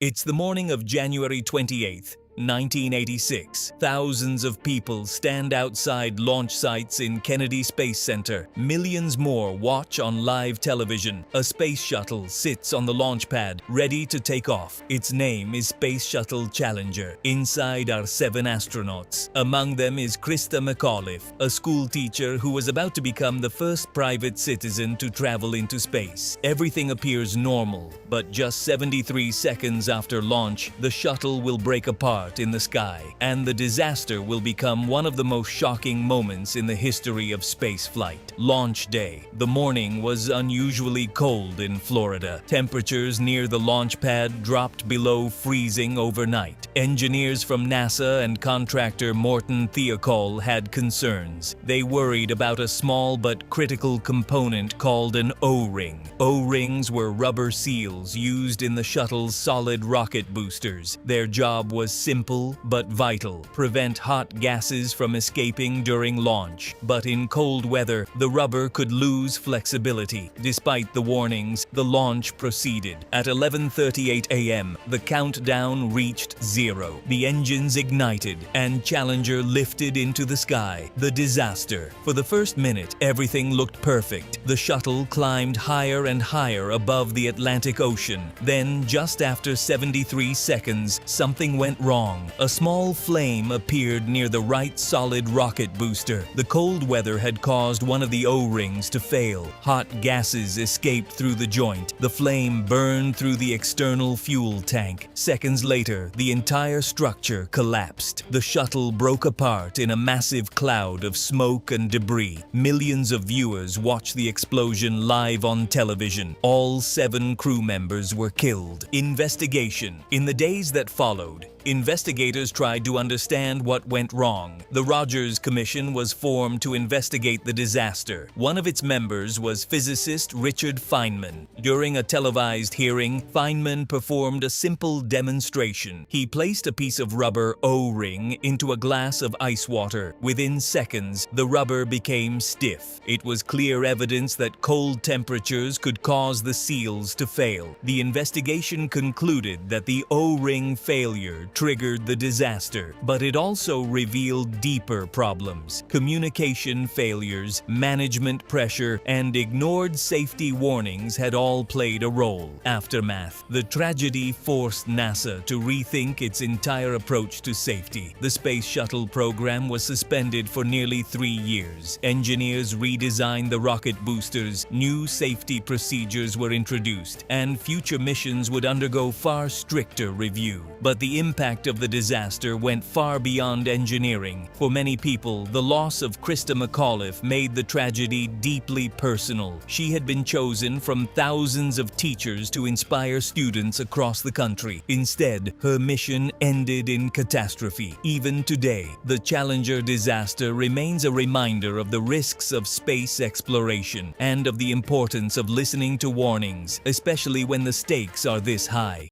It's the morning of January 28th, 1986. Thousands of people stand outside launch sites in Kennedy Space Center. Millions more watch on live television. A space shuttle sits on the launch pad, ready to take off. Its name is Space Shuttle Challenger. Inside are 7 astronauts. Among them is Christa McAuliffe, a school teacher who was about to become the first private citizen to travel into space. Everything appears normal, but just 73 seconds after launch, the shuttle will break apart in the sky, and the disaster will become one of the most shocking moments in the history of spaceflight. Launch day. The morning was unusually cold in Florida. Temperatures near the launch pad dropped below freezing overnight. Engineers from NASA and contractor Morton Thiokol had concerns. They worried about a small but critical component called an O-ring. O-rings were rubber seals used in the shuttle's solid rocket boosters. Their job was simple but vital: prevent hot gases from escaping during launch. But in cold weather, the rubber could lose flexibility. Despite the warnings, the launch proceeded. At 11:38 a.m., the countdown reached 0. The engines ignited, and Challenger lifted into the sky. The disaster. For the first minute, everything looked perfect. The shuttle climbed higher and higher above the Atlantic Ocean. Then, just after 73 seconds, something went wrong. A small flame appeared near the right solid rocket booster. The cold weather had caused one of the O-rings to fail. Hot gases escaped through the joint. The flame burned through the external fuel tank. Seconds later, the entire structure collapsed. The shuttle broke apart in a massive cloud of smoke and debris. Millions of viewers watched the explosion live on television. All 7 crew members were killed. Investigation. In the days that followed, investigators tried to understand what went wrong. The Rogers Commission was formed to investigate the disaster. One of its members was physicist Richard Feynman. During a televised hearing, Feynman performed a simple demonstration. He placed a piece of rubber O-ring into a glass of ice water. Within seconds, the rubber became stiff. It was clear evidence that cold temperatures could cause the seals to fail. The investigation concluded that the O-ring failure triggered the disaster, but it also revealed deeper problems. Communication failures, management pressure, and ignored safety warnings had all played a role. Aftermath. The tragedy forced NASA to rethink its entire approach to safety. The Space Shuttle program was suspended for nearly 3 years. Engineers redesigned the rocket boosters, new safety procedures were introduced, and future missions would undergo far stricter review. But the impact of the disaster went far beyond engineering. For many people, the loss of Christa McAuliffe made the tragedy deeply personal. She had been chosen from thousands of teachers to inspire students across the country. Instead, her mission ended in catastrophe. Even today, the Challenger disaster remains a reminder of the risks of space exploration and of the importance of listening to warnings, especially when the stakes are this high.